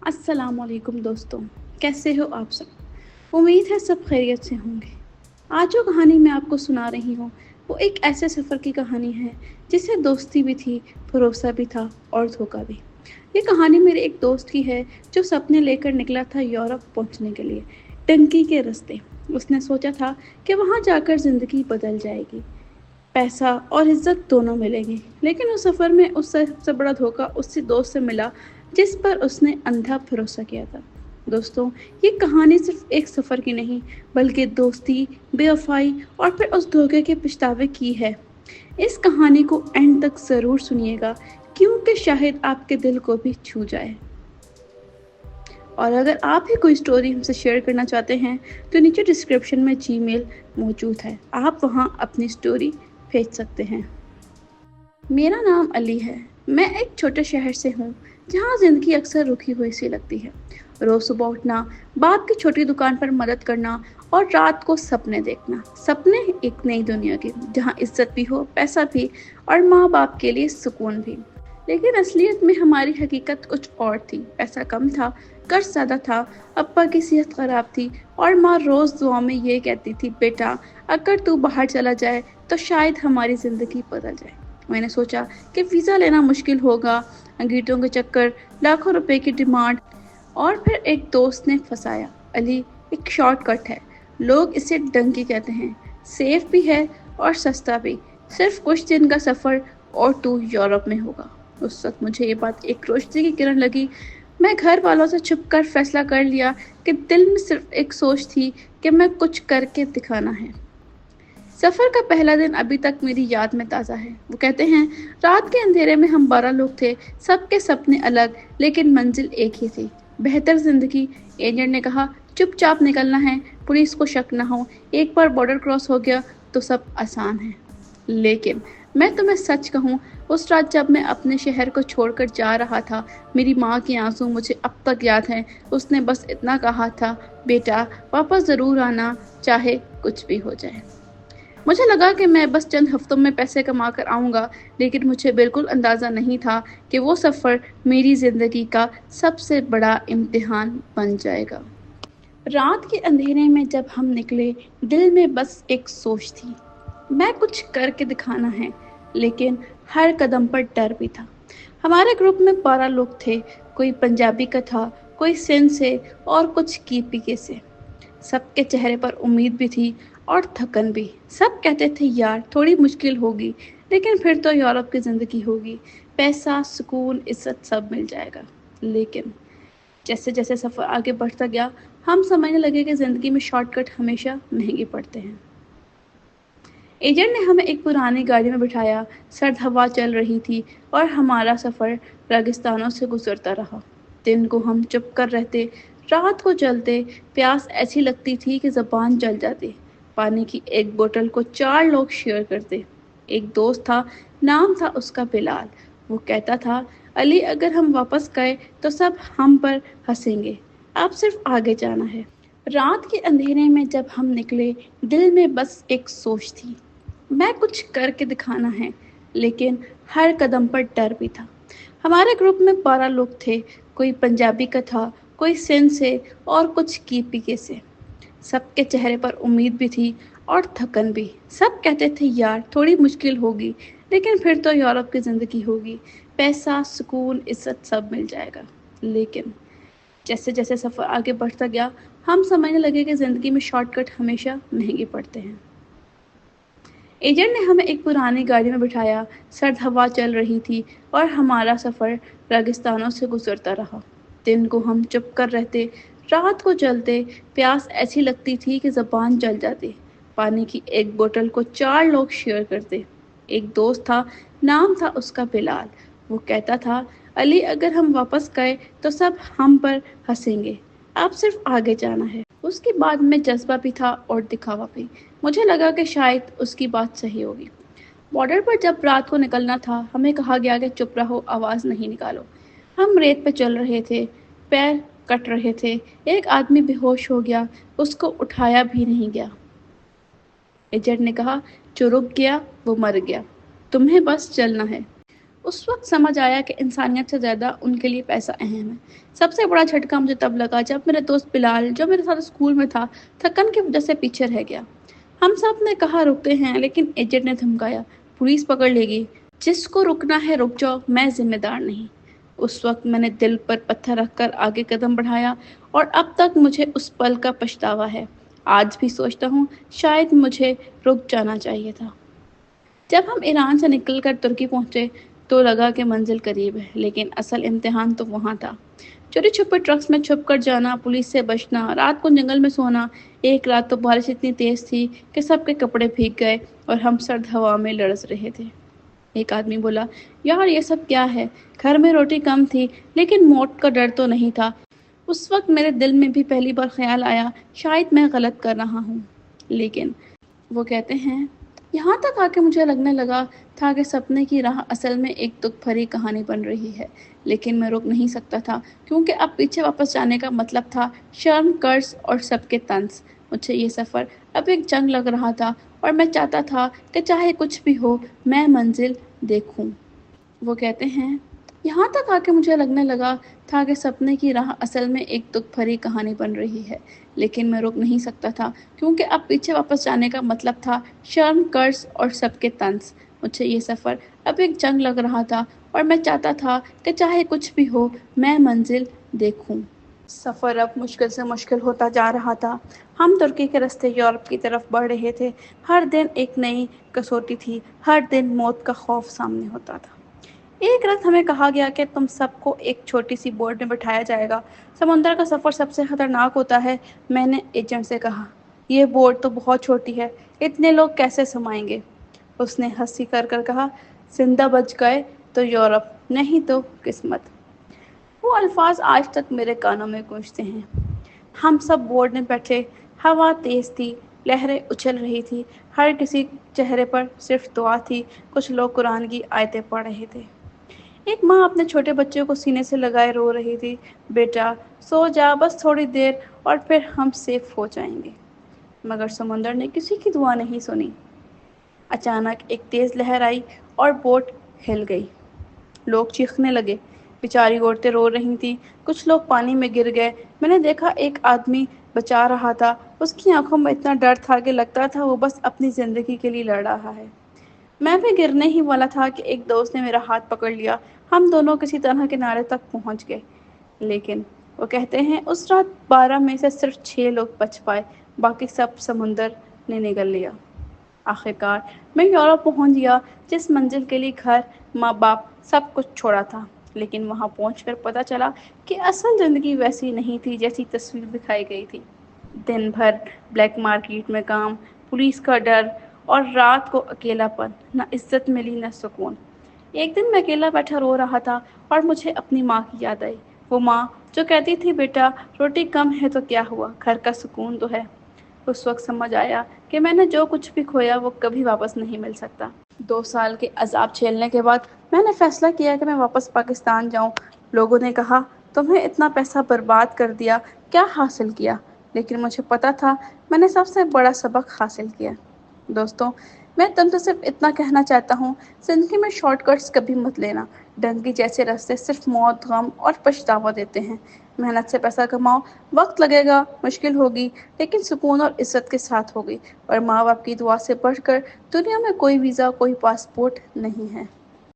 अस्सलाम वालेकुम दोस्तों, कैसे हो आप सब? उम्मीद है सब खैरियत से होंगे। आज जो कहानी मैं आपको सुना रही हूँ, वो एक ऐसे सफ़र की कहानी है जिसे दोस्ती भी थी, भरोसा भी था और धोखा भी। ये कहानी मेरे एक दोस्त की है जो सपने लेकर निकला था यूरोप पहुँचने के लिए, टंकी के रास्ते। उसने सोचा था कि वहाँ जाकर ज़िंदगी बदल जाएगी, पैसा और इज्जत दोनों मिलेंगे। लेकिन उस सफ़र में उससे सबसे बड़ा धोखा उसी दोस्त से मिला जिस पर उसने अंधा भरोसा किया था। दोस्तों, ये कहानी सिर्फ एक सफ़र की नहीं, बल्कि दोस्ती, बेवफाई और फिर उस धोखे के पछतावे की है। इस कहानी को एंड तक ज़रूर सुनिएगा, क्योंकि शायद आपके दिल को भी छू जाए। और अगर आप भी कोई स्टोरी हमसे शेयर करना चाहते हैं, तो नीचे डिस्क्रिप्शन में जीमेल मौजूद है, आप वहाँ अपनी स्टोरी भेज सकते हैं। मेरा नाम अली है। मैं एक छोटे शहर से हूँ, जहाँ ज़िंदगी अक्सर रुकी हुई सी लगती है। रोज़ सुबह उठना, बाप की छोटी दुकान पर मदद करना और रात को सपने देखना। सपने एक नई दुनिया के, जहाँ इज्जत भी हो, पैसा भी और माँ बाप के लिए सुकून भी। लेकिन असलियत में हमारी हकीकत कुछ और थी। पैसा कम था, कर्ज ज़्यादा था, अब्बा की सेहत खराब थी और माँ रोज़ दुआ में ये कहती थी, बेटा अगर तू बाहर चला जाए तो शायद हमारी ज़िंदगी बदल जाए। मैंने सोचा कि वीज़ा लेना मुश्किल होगा, अंगीठों के चक्कर, लाखों रुपए की डिमांड। और फिर एक दोस्त ने फंसाया। अली, एक शॉर्टकट है, लोग इसे डंकी कहते हैं, सेफ भी है और सस्ता भी। सिर्फ कुछ दिन का सफ़र और तू यूरोप में होगा। उस वक्त मुझे ये बात एक रोशनी की किरण लगी। मैं घर वालों से छुपकर फैसला कर लिया कि दिल में सिर्फ एक सोच थी कि मैं कुछ करके दिखाना है। सफ़र का पहला दिन अभी तक मेरी याद में ताज़ा है। वो कहते हैं, रात के अंधेरे में हम 12 लोग थे, सबके सपने अलग, लेकिन मंजिल एक ही थी, बेहतर ज़िंदगी। एजेंट ने कहा, चुपचाप निकलना है, पुलिस को शक ना हो, एक बार बॉर्डर क्रॉस हो गया तो सब आसान है। लेकिन मैं तुम्हें सच कहूँ, उस रात जब मैं अपने शहर को छोड़कर जा रहा था, मेरी माँ के आंसू मुझे अब तक याद हैं। उसने बस इतना कहा था, बेटा वापस ज़रूर आना, चाहे कुछ भी हो जाए। मुझे लगा कि मैं बस चंद हफ्तों में पैसे कमा कर आऊँगा, लेकिन मुझे बिल्कुल अंदाज़ा नहीं था कि वो सफ़र मेरी ज़िंदगी का सबसे बड़ा इम्तिहान बन जाएगा। रात के अंधेरे में जब हम निकले, दिल में बस एक सोच थी, मैं कुछ करके दिखाना है। लेकिन हर कदम पर डर भी था। हमारे ग्रुप में 12 लोग थे, कोई पंजाबी का था, कोई सिंध से और कुछ कीपीके से। सबके चेहरे पर उम्मीद भी थी और थकन भी। सब कहते थे, यार थोड़ी मुश्किल होगी, लेकिन फिर तो यूरोप की ज़िंदगी होगी, पैसा, सुकून, इज्जत सब मिल जाएगा। लेकिन जैसे जैसे सफ़र आगे बढ़ता गया, हम समझने लगे कि ज़िंदगी में शॉर्टकट हमेशा महंगे पड़ते हैं। एजेंट ने हमें एक पुरानी गाड़ी में बिठाया, सर्द हवा चल रही थी और हमारा सफ़र रेगिस्तानों से गुजरता रहा। दिन को हम चुप कर रहते, रात को जलते, प्यास ऐसी लगती थी कि ज़बान जल जाती। पानी की एक बोतल को 4 लोग शेयर करते। एक दोस्त था, नाम था उसका बिलाल। वो कहता था, अली अगर हम वापस गए तो सब हम पर हंसेंगे, अब सिर्फ आगे जाना है। रात के अंधेरे में जब हम निकले, दिल में बस एक सोच थी, मैं कुछ करके दिखाना है। लेकिन हर कदम पर डर भी था। हमारे ग्रुप में 12 लोग थे, कोई पंजाबी का था, कोई सिंध से और कुछ कीपीके से। सबके चेहरे पर उम्मीद भी थी और थकन भी। सब कहते थे, यार थोड़ी मुश्किल होगी, लेकिन फिर तो यूरोप की ज़िंदगी होगी, पैसा, सुकून, इज्जत सब मिल जाएगा। लेकिन जैसे जैसे सफ़र आगे बढ़ता गया, हम समझने लगे कि ज़िंदगी में शॉर्टकट हमेशा महंगे पड़ते हैं। एजेंट ने हमें एक पुरानी गाड़ी में बिठाया, सर्द हवा चल रही थी और हमारा सफ़र रेगिस्तानों से गुजरता रहा। दिन को हम चुप कर रहते, रात को जलते, प्यास ऐसी लगती थी कि ज़बान जल जाती। पानी की एक बोतल को 4 लोग शेयर करते। एक दोस्त था, नाम था उसका बिलाल। वो कहता था, अली अगर हम वापस गए तो सब हम पर हंसेंगे, अब सिर्फ आगे जाना है। उसकी बात में जज्बा भी था और दिखावा भी। मुझे लगा कि शायद उसकी बात सही होगी। बॉर्डर पर जब रात को निकलना था, हमें कहा गया कि चुप रहो, आवाज़ नहीं निकालो। हम रेत पे चल रहे थे, पैर कट रहे थे। एक आदमी बेहोश हो गया, उसको उठाया भी नहीं गया। एजेंट ने कहा, जो रुक गया वो मर गया, तुम्हें बस चलना है। उस वक्त समझ आया कि इंसानियत से ज़्यादा उनके लिए पैसा अहम है। सबसे बड़ा झटका मुझे तब लगा जब मेरे दोस्त बिलाल, जो मेरे साथ स्कूल में था, थकन की वजह से पीछे रह गया। हम सब ने कहा रुकते हैं, लेकिन एजेंट ने धमकाया, पुलिस पकड़ लेगी। जिसको रुकना है रुक जाओ, मैं जिम्मेदार नहीं। उस वक्त मैंने दिल पर पत्थर रखकर आगे कदम बढ़ाया और अब तक मुझे उस पल का पछतावा है। आज भी सोचता हूँ शायद मुझे रुक जाना चाहिए था। जब हम ईरान से निकलकर तुर्की पहुंचे तो लगा कि मंजिल करीब है, लेकिन असल इम्तिहान तो वहाँ था। चोरी छुपे ट्रक्स में छुप कर जाना, पुलिस से बचना, रात को जंगल में सोना। एक रात तो बारिश इतनी तेज थी कि सबके कपड़े भीग गए और हम सर्द हवा में लड़स रहे थे। एक आदमी बोला, यार ये सब क्या है? घर में रोटी कम थी, लेकिन मौत का डर तो नहीं था। उस वक्त मेरे दिल में भी पहली बार ख्याल आया, शायद मैं गलत कर रहा हूँ। लेकिन वो कहते हैं, यहाँ तक आके मुझे लगने लगा था कि सपने की राह असल में एक दुख भरी कहानी बन रही है। लेकिन मैं रुक नहीं सकता था, क्योंकि अब पीछे वापस जाने का मतलब था शर्म, कर्ज और सबके तंज। मुझे ये सफ़र अब एक जंग लग रहा था और मैं चाहता था कि चाहे कुछ भी हो, मैं मंजिल देखूं। वो कहते हैं, यहाँ तक आके मुझे लगने लगा था कि सपने की राह असल में एक दुख भरी कहानी बन रही है। लेकिन मैं रुक नहीं सकता था, क्योंकि अब पीछे वापस जाने का मतलब था शर्म, कर्ज और सबके तंज। मुझे ये सफ़र अब एक जंग लग रहा था और मैं चाहता था कि चाहे कुछ भी हो, मैं मंजिल देखूं। सफ़र अब मुश्किल से मुश्किल होता जा रहा था। हम तुर्की के रास्ते यूरोप की तरफ बढ़ रहे थे। हर दिन एक नई कसौटी थी, हर दिन मौत का खौफ सामने होता था। एक रात हमें कहा गया कि तुम सबको एक छोटी सी बोट में बिठाया जाएगा। समुद्र का सफ़र सबसे खतरनाक होता है। मैंने एजेंट से कहा, यह बोट तो बहुत छोटी है, इतने लोग कैसे समाएंगे? उसने हंसी कर कर कहा, जिंदा बच गए तो यूरोप, नहीं तो किस्मत। वो अल्फाज आज तक मेरे कानों में गूंजते हैं। हम सब बोर्ड में बैठे। हवा तेज थी, लहरें उछल रही थी। हर किसी चेहरे पर सिर्फ दुआ थी। कुछ लोग कुरान की आयतें पढ़ रहे थे। एक माँ अपने छोटे बच्चे को सीने से लगाए रो रही थी, बेटा सो जा, बस थोड़ी देर और फिर हम सेफ हो जाएंगे। मगर समुंदर ने किसी की दुआ नहीं सुनी। अचानक एक तेज लहर आई और बोट हिल गई। लोग चीखने लगे। बेचारी औरतें रो रही थीं। कुछ लोग पानी में गिर गए। मैंने देखा एक आदमी बचा रहा था। उसकी आंखों में इतना डर था कि लगता था वो बस अपनी ज़िंदगी के लिए लड़ रहा है। मैं भी गिरने ही वाला था कि एक दोस्त ने मेरा हाथ पकड़ लिया। हम दोनों किसी तरह किनारे तक पहुंच गए। लेकिन वो कहते हैं उस रात 12 में से सिर्फ 6 लोग बच पाए, बाकी सब समुंदर ने निगल लिया। आखिरकार मैं यूरोप पहुंच गया, जिस मंजिल के लिए घर, माँ बाप सब कुछ छोड़ा था। लेकिन वहां पहुंचकर पता चला कि असल ज़िंदगी वैसी नहीं थी जैसी तस्वीर दिखाई गई थी। दिन भर ब्लैक मार्केट में काम, पुलिस का डर और रात को अकेलापन। न इज्जत मिली न सुकून। एक दिन मैं अकेला बैठा रो रहा था और मुझे अपनी माँ की याद आई। वो माँ जो कहती थी, बेटा रोटी कम है तो क्या हुआ, घर का सुकून तो है। उस वक्त समझ आया कि मैंने जो कुछ भी खोया वो कभी वापस नहीं मिल सकता। 2 साल के अजाब झेलने के बाद मैंने फैसला किया कि मैं वापस पाकिस्तान जाऊं। लोगों ने कहा, तुम्हें इतना पैसा बर्बाद कर दिया, क्या हासिल किया? लेकिन मुझे पता था मैंने सबसे बड़ा सबक हासिल किया। दोस्तों, मैं तुमसे सिर्फ इतना कहना चाहता हूँ, ज़िंदगी में शॉर्टकट्स कभी मत लेना। डंकी जैसे रास्ते सिर्फ मौत, गम और पछतावा देते हैं। मेहनत से पैसा कमाओ, वक्त लगेगा, मुश्किल होगी, लेकिन सुकून और इज्जत के साथ होगी। और माँ बाप की दुआ से बढ़कर दुनिया में कोई वीज़ा, कोई पासपोर्ट नहीं है।